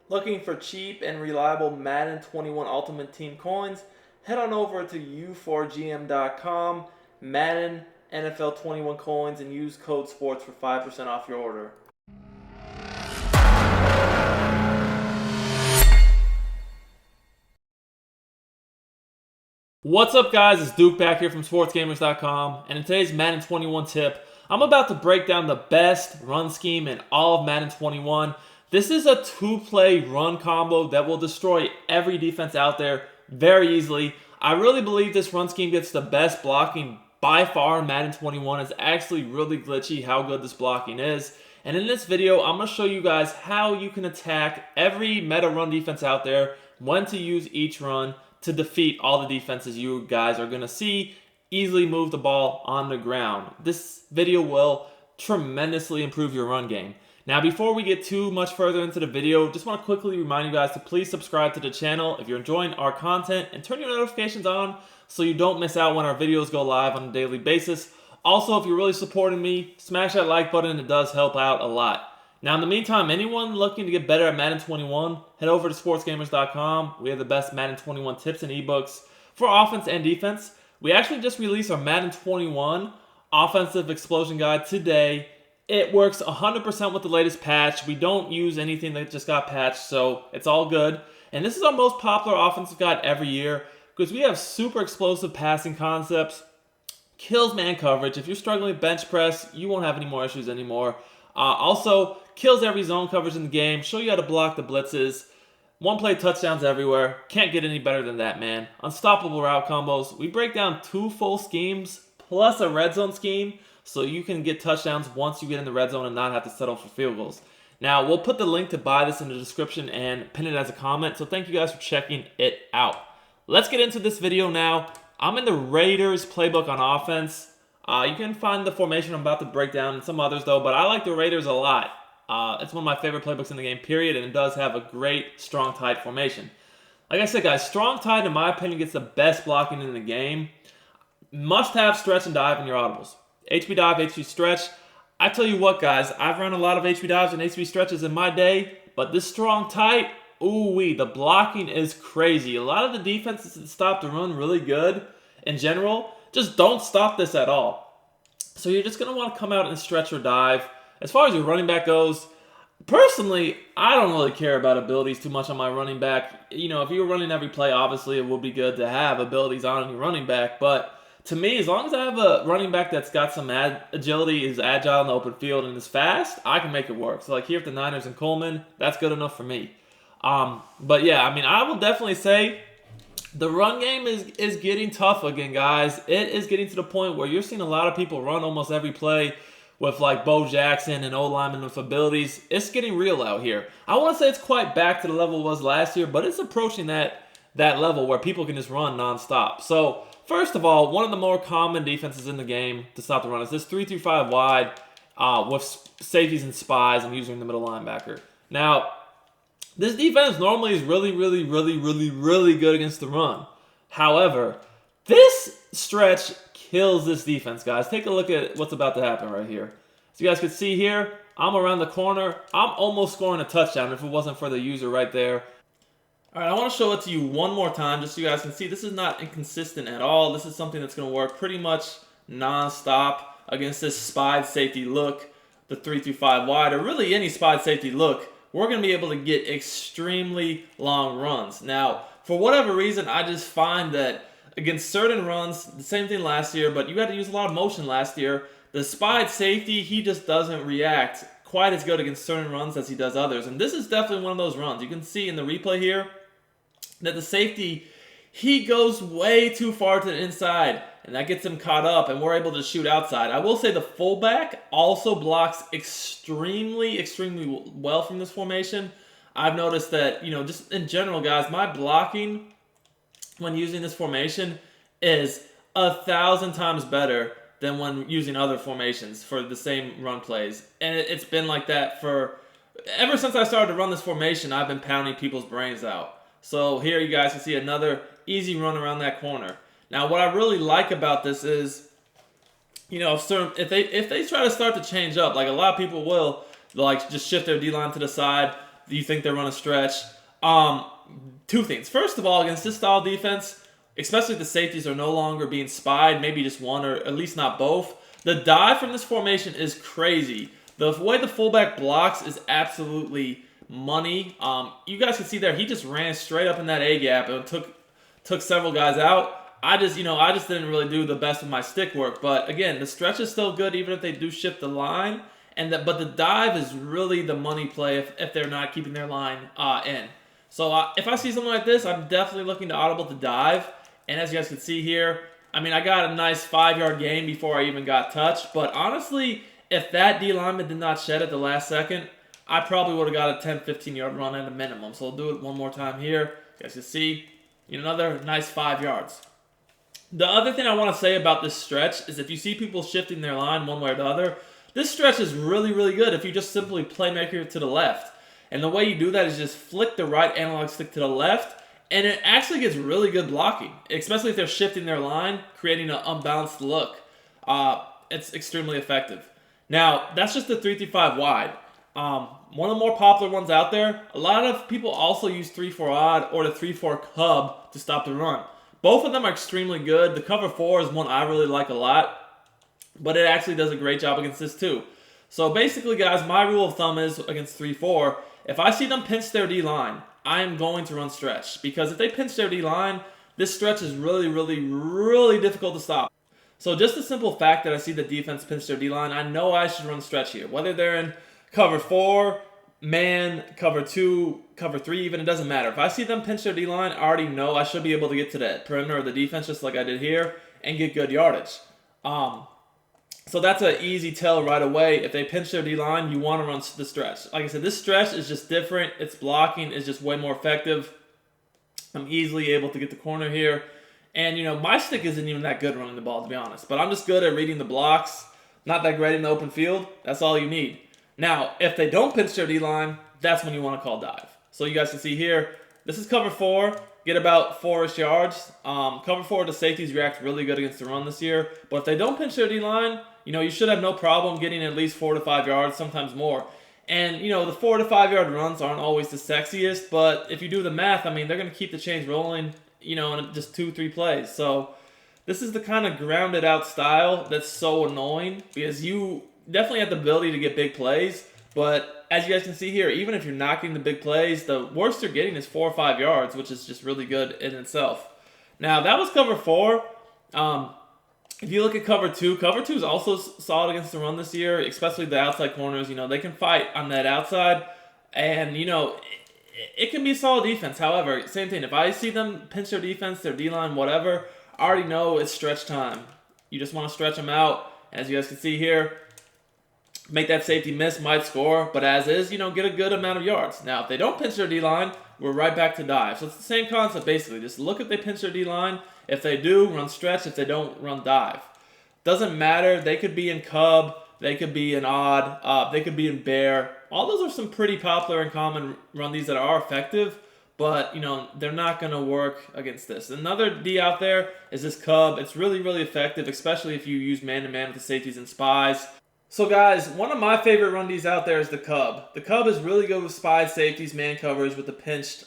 Looking for cheap and reliable Madden 21 Ultimate Team coins? Head on over to u4gm.com, Madden NFL 21 coins, and use code SPORTS for 5% off your order. What's up, guys? It's Duke back here from sportsgamers.com, and in today's Madden 21 tip, I'm about to break down the best run scheme in all of Madden 21. This is a two-play run combo that will destroy every defense out there very easily. I really believe this run scheme gets the best blocking by far in Madden 21. It's actually really glitchy how good this blocking is. And in this video, I'm going to show you guys how you can attack every meta run defense out there, when to use each run to defeat all the defenses you guys are going to see easily move the ball on the ground. This video will tremendously improve your run game. Now, before we get too much further into the video, just want to quickly remind you guys to please subscribe to the channel if you're enjoying our content, and turn your notifications on so you don't miss out when our videos go live on a daily basis. Also, if you're really supporting me, smash that like button. It does help out a lot. Now, in the meantime, anyone looking to get better at Madden 21, head over to sportsgamers.com. We have the best Madden 21 tips and ebooks for offense and defense. We actually just released our Madden 21 Offensive Explosion Guide today. It works 100% with the latest patch. We don't use anything that just got patched, so it's all good. And this is our most popular offensive guide every year because we have super explosive passing concepts, kills man coverage. If you're struggling with bench press, you won't have any more issues anymore. Also, kills every zone coverage in the game, show you how to block the blitzes, one-play touchdowns everywhere. Can't get any better than that, man. Unstoppable route combos. We break down 2 full schemes plus a red zone scheme, so you can get touchdowns once you get in the red zone and not have to settle for field goals. Now, we'll put the link to buy this in the description and pin it as a comment, so thank you guys for checking it out. Let's get into this video now. I'm in the Raiders playbook on offense. You can find the formation I'm about to break down and some others, though, but I like the Raiders a lot. It's one of my favorite playbooks in the game, period, and it does have a great strong tight formation. Like I said, guys, strong tight, in my opinion, gets the best blocking in the game. Must have stretch and dive in your audibles. HB dive, HB stretch. I tell you what, guys, I've run a lot of HB dives and HB stretches in my day, but this strong tight, ooh-wee, the blocking is crazy. A lot of the defenses that stop the run really good in general just don't stop this at all. So you're just going to want to come out and stretch or dive. As far as your running back goes, personally, I don't really care about abilities too much on my running back. You know, if you're running every play, obviously it would be good to have abilities on your running back, but to me, as long as I have a running back that's got some agility, is agile in the open field, and is fast, I can make it work. So like here at the Niners and Coleman, that's good enough for me. But yeah, I mean, I will definitely say the run game is getting tough again, guys. It is getting to the point where you're seeing a lot of people run almost every play with like Bo Jackson and O-linemen with abilities. It's getting real out here. I want to say it's quite back to the level it was last year, but it's approaching that level where people can just run nonstop. So first of all, one of the more common defenses in the game to stop the run is this 3-5 wide with safeties and spies and using the middle linebacker. Now, this defense normally is really good against the run. However, this stretch kills this defense, guys. Take a look at what's about to happen right here. As you guys can see here, I'm around the corner. I'm almost scoring a touchdown if it wasn't for the user right there. All right, I want to show it to you one more time just so you guys can see this is not inconsistent at all. This is something that's going to work pretty much non-stop against this spied safety look, the 3-5 wide, or really any spied safety look. We're going to be able to get extremely long runs. Now, for whatever reason, I just find that against certain runs, the same thing last year, but you had to use a lot of motion last year. The spied safety, he just doesn't react quite as good against certain runs as he does others. And this is definitely one of those runs. You can see in the replay here that the safety, he goes way too far to the inside, and that gets him caught up, and we're able to shoot outside. I will say the fullback also blocks extremely well from this formation. I've noticed that, you know, just in general, guys, my blocking when using this formation is 1,000 times better than when using other formations for the same run plays. And it's been like that for ever since I started to run this formation. I've been pounding people's brains out. So here you guys can see another easy run around that corner. Now, what I really like about this is, you know, if they try to start to change up, like a lot of people will, like just shift their D-line to the side. Do you think they're running stretch? Two things. First of all, against this style of defense, especially if the safeties are no longer being spied, maybe just one or at least not both, the dive from this formation is crazy. The way the fullback blocks is absolutely money. You guys can see there, he just ran straight up in that A gap and took several guys out. I just didn't really do the best with my stick work. But again, the stretch is still good even if they do shift the line. But the dive is really the money play if they're not keeping their line in. So if I see something like this, I'm definitely looking to audible the dive. And as you guys can see here, I mean, I got a nice 5-yard gain before I even got touched. But honestly, if that D lineman did not shed at the last second, I probably would have got a 10, 15-yard run at a minimum. So I'll do it one more time here. You guys can see another nice 5 yards. The other thing I want to say about this stretch is if you see people shifting their line one way or the other, this stretch is really, really good if you just simply playmaker to the left. And the way you do that is just flick the right analog stick to the left, and it actually gets really good blocking, especially if they're shifting their line, creating an unbalanced look. It's extremely effective. Now, that's just the 3-5 wide. One of the more popular ones out there, a lot of people also use 3-4 odd or the 3-4 cub to stop the run. Both of them are extremely good. The cover 4 is one I really like a lot, but it actually does a great job against this too. So basically, guys, my rule of thumb is against 3-4, if I see them pinch their D-line, I am going to run stretch. Because if they pinch their D-line, this stretch is really, really, really difficult to stop. So just the simple fact that I see the defense pinch their D-line, I know I should run stretch here. Whether they're in cover 4, man, cover 2, cover 3 even, it doesn't matter. If I see them pinch their D-line, I already know I should be able to get to the perimeter of the defense just like I did here and get good yardage. So that's an easy tell right away. If they pinch their D-line, you want to run the stretch. Like I said, this stretch is just different. Its blocking is just way more effective. I'm easily able to get the corner here. And, my stick isn't even that good running the ball, to be honest. But I'm just good at reading the blocks. Not that great in the open field. That's all you need. Now, if they don't pinch their D-line, that's when you want to call dive. So you guys can see here, this is cover 4. Get about 4-ish yards. Cover 4, the safeties react really good against the run this year. But if they don't pinch their D-line, you should have no problem getting at least 4 to 5 yards, sometimes more. And, the 4 to 5 yard runs aren't always the sexiest, but if you do the math, I mean, they're going to keep the chains rolling, in just 2-3 plays. So this is the kind of grounded out style that's so annoying because you definitely have the ability to get big plays, but as you guys can see here, even if you're not getting the big plays, the worst you're getting is 4 or 5 yards, which is just really good in itself. Now, that was cover 4. If you look at cover 2 is also solid against the run this year, especially the outside corners. They can fight on that outside, and, it can be a solid defense. However, same thing. If I see them pinch their defense, their D-line, whatever, I already know it's stretch time. You just want to stretch them out. As you guys can see here, make that safety miss, might score, but as is, get a good amount of yards. Now, if they don't pinch their D-line, we're right back to dive. So it's the same concept, basically. Just look if they pinch their D-line. If they do, run stretch. If they don't, run dive. Doesn't matter. They could be in cub. They could be in odd. They could be in bear. All those are some pretty popular and common run Ds that are effective, but, they're not going to work against this. Another D out there is this cub. It's really, really effective, especially if you use man-to-man with the safeties and spies. So, guys, one of my favorite run Ds out there is the cub. The cub is really good with spied safeties, man coverage with the pinched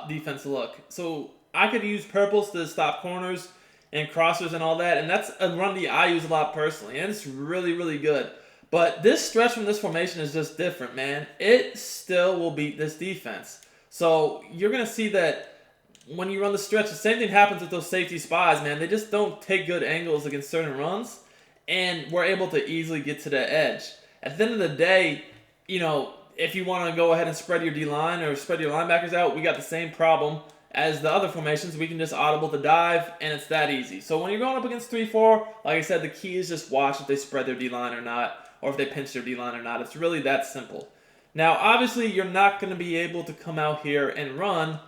defense look. So I could use purples to stop corners and crossers and all that, and that's a run D I use a lot personally, and it's really, really good. But this stretch from this formation is just different, man. It still will beat this defense. So you're going to see that when you run the stretch, the same thing happens with those safety spies, man. They just don't take good angles against certain runs, and we're able to easily get to the edge. At the end of the day, if you want to go ahead and spread your D-line or spread your linebackers out, we got the same problem as the other formations. We can just audible the dive, and it's that easy. So when you're going up against 3-4, like I said, the key is just watch if they spread their D-line or not, or if they pinch their D-line or not. It's really that simple. Now, obviously, you're not going to be able to come out here and run,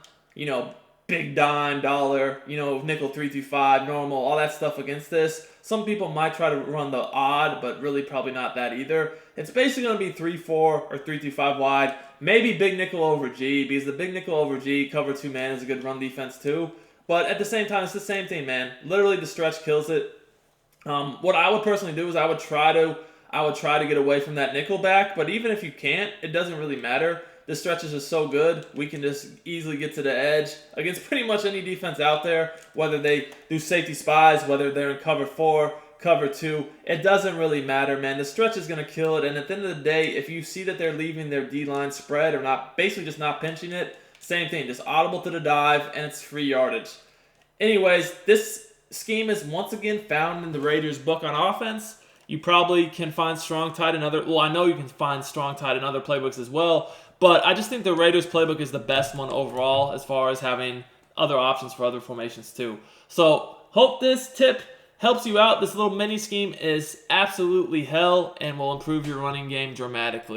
big dime, dollar, nickel 3-5, normal, all that stuff against this. Some people might try to run the odd, but really probably not that either. It's basically going to be 3-4 or 3-5 wide. Maybe big nickel over G, because the big nickel over G, cover 2 man is a good run defense too. But at the same time, it's the same thing, man. Literally, the stretch kills it. What I would personally do is I would try to get away from that nickel back, but even if you can't, it doesn't really matter this stretch is just so good. We can just easily get to the edge against pretty much any defense out there, whether they do safety spies, whether they're in cover 4, cover 2. It doesn't really matter, man. The stretch is going to kill it. And at the end of the day, if you see that they're leaving their D-line spread or not, basically just not pinching it, same thing. Just audible to the dive, and it's free yardage. Anyways, this scheme is once again found in the Raiders' book on offense. You probably can find strong tight in other... Well, I know you can find strong tight in other playbooks as well. But I just think the Raiders' playbook is the best one overall as far as having other options for other formations too. So, hope this tip helps you out. This little mini scheme is absolutely hell and will improve your running game dramatically.